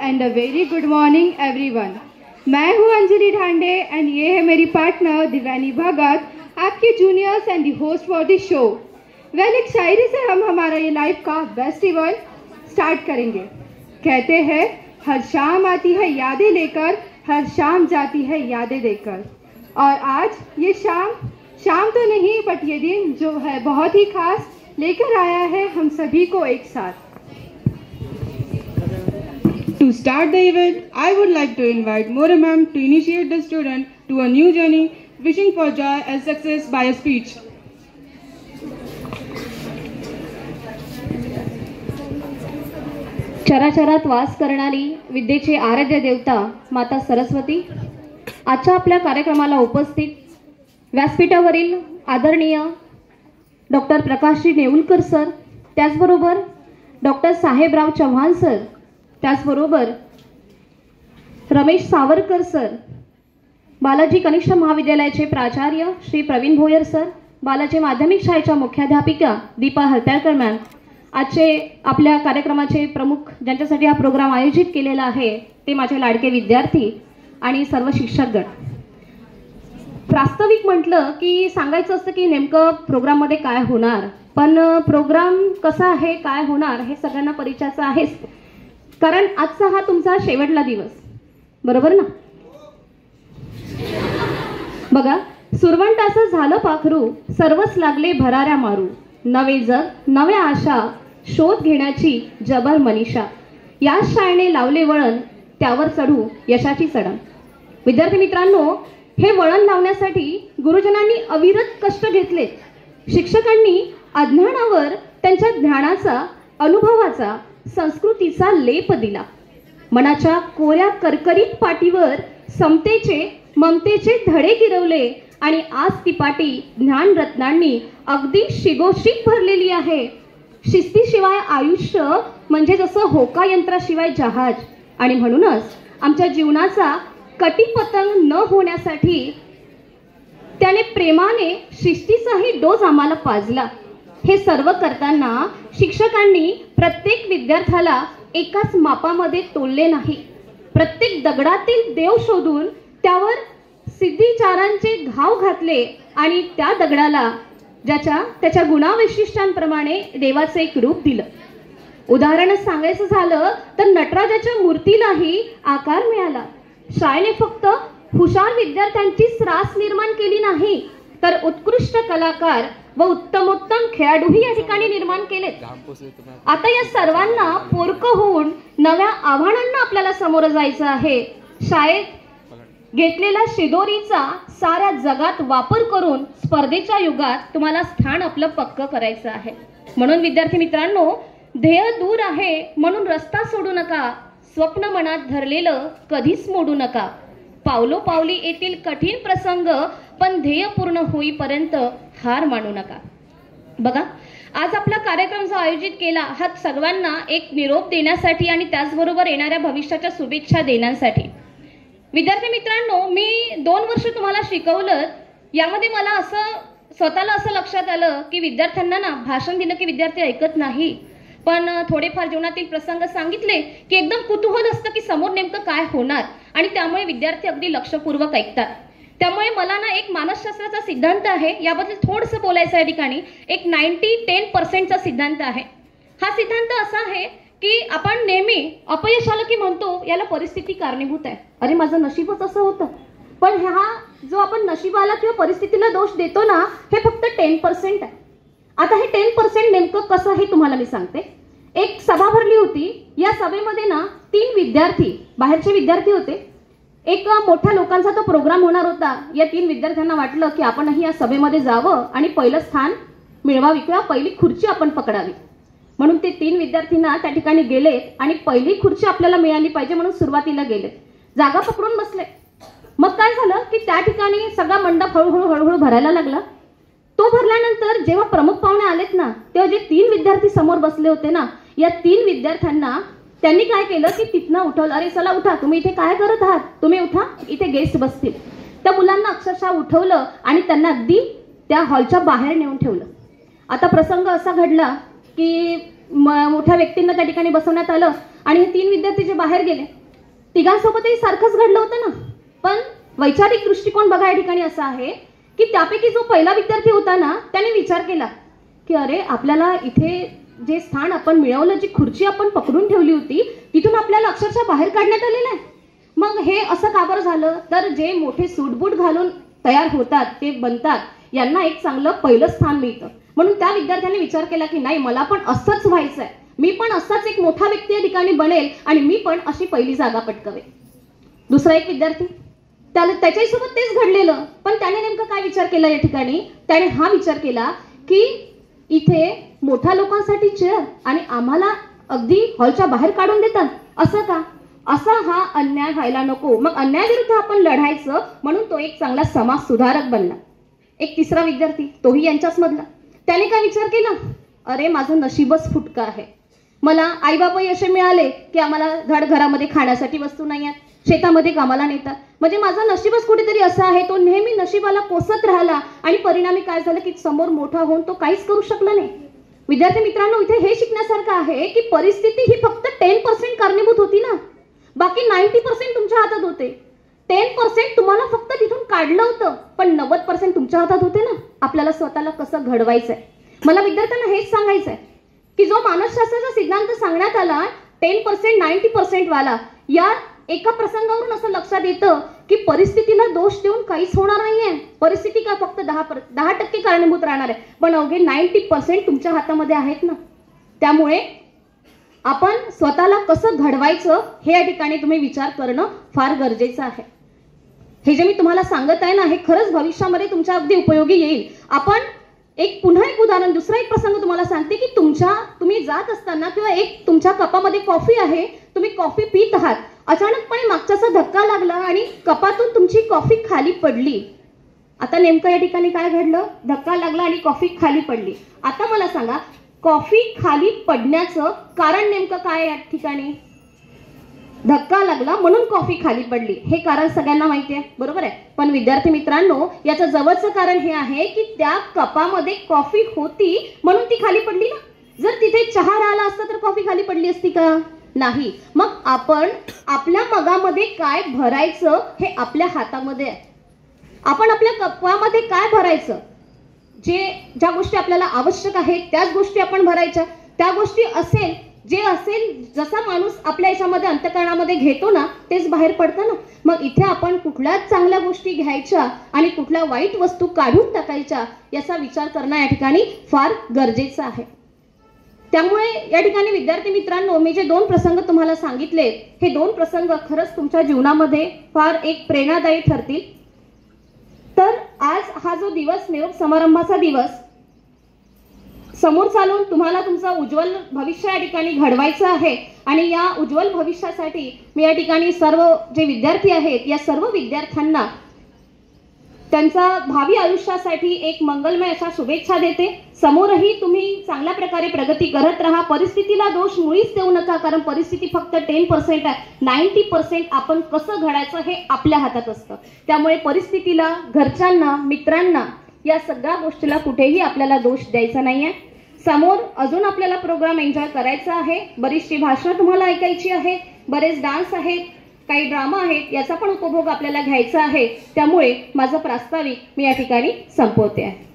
End a very good morning everyone. मैं हूं Anjali Dhande end ये है मेरी पार्टनर दिव्यानी भगत, आपके juniors and the host for the show. Well, एक शायरी से हम हमारा ये लाइफ का बेस्ट इवेंट स्टार्ट करेंगे। कहते हैं हर शाम आती है यादें लेकर, हर शाम जाती है यादें देकर। और आज ये शाम तो नहीं बट ये दिन जो है बहुत ही खास लेकर आया है हम सभी को एक साथ। To start the event, I would like to invite Mora ma'am to initiate the student to a new journey, wishing for joy and success by a speech. चराचरात वास करणारी विद्येची आराध्य देवता माता सरस्वती आजच्या आपल्या कार्यक्रमाला उपस्थित व्यासपीठावरील आदरणीय डॉक्टर प्रकाशजी नेऊलकर सर, त्याचबरोबर डॉक्टर साहेबराव चव्हाण सर, त्याचबरोबर रमेश सावरकर सर, बालाजी कनिष्ठ महाविद्यालयाचे प्राचार्य श्री प्रवीण भोयर सर, बालाजी माध्यमिक शाळेच्या मुख्याध्यापिका दीपा हरताळकर मॅम, आजचे आपल्या कार्यक्रमाचे प्रमुख ज्यांच्यासाठी हा प्रोग्राम आयोजित केलेला आहे ते माझे लाडके विद्यार्थी आणि सर्व शिक्षकगण। प्रास्ताविक म्हटलं की सांगायचं असतं की नेमकं प्रोग्राममध्ये काय होणार, पण प्रोग्राम कसा आहे, काय होणार हे सगळ्यांना परिचयाचं आहेच, कारण आजचा हा तुमचा शेवटला दिवस, बरोबर ना? बघा, सुरवंटाचं झालं पाखरू, सर्वच लागले भराऱ्या मारू, नवे जग नव्या आशा, शोध घेण्याची जबर मनीषा, या शाळेने लावले वळण, त्यावर चढू यशाची चढण। विद्यार्थी मित्रांनो, हे वळण लावण्यासाठी गुरुजनांनी अविरत कष्ट घेतले, शिक्षकांनी अज्ञानावर त्यांच्या ज्ञानाचा, अनुभवाचा, संस्कृतीचा लेप दिला, मनाच्या कोऱ्या करकरीत पाटीवर समतेचे ममतेचे धडे गिरवले आणि आज ती पाटी ज्ञान रत्नांनी अगदी शिगोशीत भरलेली आहे। शिस्तीशिवाय आयुष्य म्हणजे जसं होका यंत्राशिवाय जहाज, आणि म्हणूनच आमच्या जीवनाचा कटीपतंग न होण्यासाठी त्याने प्रेमाने शिस्तीचाही डोस आम्हाला पाजला। हे सर्व करताना शिक्षकांनी प्रत्येक विद्यार्थ्याला एकाच मापामध्ये तोलले नाही, प्रत्येक दगडातील देव शोधून त्यावर सिद्धीचारांचे घाव घातले आणि त्या दगडाला त्याच्या गुणवैशिष्ट्यांप्रमाणे देवाचे एक रूप दिलं। उदाहरण सांगायचं झालं तर नटराजाच्या मूर्तीलाही आकार मिळाला। शाळेने फक्त हुशार विद्यार्थ्यांचीच रास निर्माण केली नाही, तर उत्कृष्ट कलाकार व उत्तमोत्तम खेळाडूही या ठिकाणी निर्माण केलेत। आता या सर्वांना पोरकं होऊन नव्या आव्हानांना आपल्याला समोर जायचं आहे। शाळेत घेतलेल्या शिदोरीचा साऱ्या जगात वापर करून स्पर्धेच्या युगात तुम्हाला स्थान आपलं पक्क करायचं आहे। म्हणून विद्यार्थी मित्रांनो, ध्येय दूर आहे म्हणून रस्ता सोडू नका, स्वप्न मनात धरलेलं कधीच मोडू नका, पावलोपावली येतील कठीण प्रसंग पण ध्येय पूर्ण होईपर्यंत हार मानू नका। बघा, आज आपला कार्यक्रम जो आयोजित केला हा सर्वांना एक निरोप देण्यासाठी आणि त्याचबरोबर येणाऱ्या भविष्याच्या शुभेच्छा देण्यासाठी। विद्यार्थी मित्रांनो, मी 2 वर्ष तुम्हाला शिकवलं, यामध्ये मला असं स्वतःला असं लक्षात आलं की विद्यार्थ्यांना ना भाषण दिलं की विद्यार्थी ऐकत नाही, पण थोडेफार जीवनातील प्रसंग सांगितले की एकदम कुतूहल असतं की समोर नेमकं काय होणार, आणि त्यामुळे विद्यार्थी अगदी लक्षपूर्वक ऐकतात। त्यामुळे मला ना एक मानसशास्त्राचा सिद्धांत आहे, याबद्दल थोडंसं बोलायचं आहे ठिकाणी। एक 90-10% सिद्धांत आहे। हा सिद्धांत असा आहे की आपण नेहमी अपयश आलं की म्हणतो याला परिस्थिती कारणीभूत आहे, अरे माझं नशीबच असं होतं, पण हा जो आपण नशिबाला किंवा परिस्थितीला दोष देतो ना, हे फक्त 10% आहे। आता हे 10% नेमकं कसं हे तुम्हाला मी सांगते। एक सभा भरली होती, या सभेमध्ये ना 3 विद्यार्थी, बाहेरचे विद्यार्थी होते, एक मोठ्या लोकांचा तो प्रोग्राम होणार होता। या 3 विद्यार्थ्यांना वाटलं की आपणही या सभेमध्ये जावं आणि पहिलं स्थान मिळवावी किंवा पहिली खुर्ची आपण पकडावी, म्हणून ते 3 विद्यार्थींना त्या ठिकाणी गेलेत आणि पहिली खुर्ची आपल्याला मिळाली पाहिजे म्हणून सुरुवातीला गेलेत, जागा पकडून बसले। मग काय झालं की त्या ठिकाणी सगळा मंडप हळूहळू भरायला लागला। तो भरल्यानंतर जेव्हा प्रमुख पाहुणे आलेत ना, तेव्हा जे 3 विद्यार्थी समोर बसले होते ना, या 3 विद्यार्थ्यांना त्यांनी काय केलं की तिथनं उठवलं, अरे चला उठा, तुम्ही इथे काय करत आहात, तुम्ही उठा, इथे गेस्ट बसतील। त्या मुलांना अक्षरशः उठवलं आणि त्यांना अगदी त्या हॉलच्या बाहेर नेऊन ठेवलं। आता प्रसंग असा घडला की मोठ्या व्यक्तींना त्या ठिकाणी बसवण्यात आलं आणि हे 3 विद्यार्थी जे बाहेर गेले, तिघांसोबतही सारखंच घडलं होतं ना. पण वैचारिक दृष्टिकोन बघा या ठिकाणी असा आहे की त्यापैकी जो पहिला विद्यार्थी होता ना, त्याने विचार केला की अरे आपल्याला इथे जे स्थान आपण मिळवलं, जी खुर्ची आपण पकडून ठेवली होती, तिथून आपल्याला अक्षरशः बाहेर काढण्यात आलेलं आहे. मग हे असं का बरं झालं? तर जे मोठे सूटबूट घालून तयार होतात, ते बनतात, यांना एक चांगलं पहिलं स्थान मिळतं. म्हणून त्या विद्यार्थ्यांनी विचार केला की नाही, मला पण असंच व्हायचंय, मी पण असाच एक मोठा व्यक्ती या ठिकाणी बनेल आणि मी पण अशी पहिली जागा पटकावे. दुसरा एक विद्यार्थी, त्याच्याही सोबत तेच घडलेलं, पण त्याने नेमकं काय विचार केला या ठिकाणी? त्याने हा विचार केला की इथे मोठ्या लोकांसाठी चेअर आणि आम्हाला अगदी हॉलच्या बाहेर काढून देतात, असं का? असा हा अन्याय व्हायला नको, मग अन्यायाविरुद्ध आपण लढायचं, म्हणून तो एक चांगला समाज सुधारक बनला. एक तिसरा विद्यार्थी, तोही यांच्याच मधला, त्याने काय विचार केला? अरे माझं नशीबच फुटका आहे, मला आई बाबाही असे मिळाले की आम्हाला धड घरामध्ये खाण्यासाठी वस्तू नाही आहेत, शेतामध्ये कामाला नेतात, म्हणजे माझं नशीबच कुठेतरी असं आहे. तो नेहमी नशिबाला कोसत राहिला आणि परिणामी काय झालं की समोर मोठा होऊन तो काहीच करू शकला नाही. विद्यार्थी मित्रांनो, इथे हे शिकण्यासारखं आहे की परिस्थिती ही फक्त 10% कारणीभूत होती ना, बाकी 90% तुमच्या हातात होते. 10% तुम्हाला फक्त तिथून काढलं होतं, पण 90% तुमच्या हातात होते ना, आपल्याला स्वतःला कसं घडवायचंय. मला विद्यार्थ्यांना हेच सांगायचंय की जो मानसशास्त्राचा सिद्धांत सांगण्यात आला 10% 90% वाला, या एका प्रसंगावरून असं लक्षात येतं की परिस्थितीला दोष देऊन काहीच होणार नाहीये. परिस्थिती का फक्त 10% कारणीभूत राहणार आहे, पण अवघे 90% तुमच्या हातामध्ये आहेत ना. त्यामुळे आपण स्वतःला कसं घडवायचं हे या ठिकाणी तुम्ही विचार करणं फार गरजेचं आहे. हे जे मी तुम्हाला सांगत आहे ना, हे खरंच भविष्यामध्ये तुमच्या अगदी उपयोगी येईल. आपण पुन्हा एक उदाहरण, दुसरा एक प्रसंग तुम्हाला सांगते की तुम्ही जात असताना किंवा एक तुमच्या कपामध्ये कॉफी आहे, तुम्ही कॉफी पीत आहात, अचानकपणे मागच्याचा धक्का लागला आणि कपातून तुमची कॉफी खाली पडली. आता नेमकं या ठिकाणी काय घडलं? धक्का लागला आणि कॉफी खाली पडली. आता मला सांगा, कॉफी खाली पडण्याचं कारण नेमकं काय या ठिकाणी? धक्का लागला म्हणून कॉफी खाली पडली, हे कारण सगळ्यांना माहिती आहे, बरोबर आहे. पण विद्यार्थी मित्रांनो, याचं जवळचं कारण हे आहे की त्या कपामध्ये कॉफी होती म्हणून ती खाली पडली ना. जर तिथे चहा राहिला असता तर कॉफी खाली पडली असती का? नाही. मग आपण आपल्या मगामध्ये काय भरायचं हे आपल्या हातामध्ये आहे. आपण आपल्या कपामध्ये काय भरायचं, ज्या गोष्टी आपल्याला आवश्यक आहेत त्याच गोष्टी आपण भरायच्या. त्या गोष्टी जे असेल, जसा माणूस आपल्या याच्यामध्ये अंतःकरणामध्ये घेतो ना, तेच बाहेर पडतं ना. मग इथे आपण कुठल्या चांगल्या गोष्टी घ्यायच्या आणि कुठल्या वाईट वस्तू काढून टाकायच्या याचा विचार करणं या ठिकाणी फार गरजेचं आहे. त्यामुळे या ठिकाणी विद्यार्थी मित्रांनो, मी जे 2 प्रसंग तुम्हाला सांगितले, हे 2 प्रसंग खरंच तुमच्या जीवनामध्ये फार एक प्रेरणादायी ठरतील. तर आज हा जो दिवस, निरोप समारंभाचा दिवस, समोर चालून तुम्हाला तुमचं उज्ज्वल भविष्य या ठिकाणी घडवायचं आहे आणि या उज्ज्वल भविष्यासाठी मी या ठिकाणी सर्व जे विद्यार्थी आहेत या सर्व विद्यार्थ्यांना त्यांचा भावी आयुष्यासाठी एक मंगलमय अशा शुभेच्छा देते. समोरही तुम्ही चांगल्या प्रकारे प्रगती करत राहा, परिस्थितीला दोष मुळीच देऊ नका, कारण परिस्थिती फक्त 10% आहे, 90% आपण कसं घडायचं हे आपल्या हातात असतं. त्यामुळे परिस्थितीला, घरच्यांना, मित्रांना, या सगळ्या गोष्टीला कुठेही आपल्याला दोष द्यायचा नाहीये. समोर अजून आपल्याला प्रोग्राम एन्जॉय करायचा आहे, बरीचशी भाषणं तुम्हाला ऐकायची आहे, बरेच डान्स आहेत, काही ड्रामा आहेत, याचा पण उपभोग आपल्याला घ्यायचा आहे. त्यामुळे माझं प्रास्ताविक मी या ठिकाणी संपवते आहे.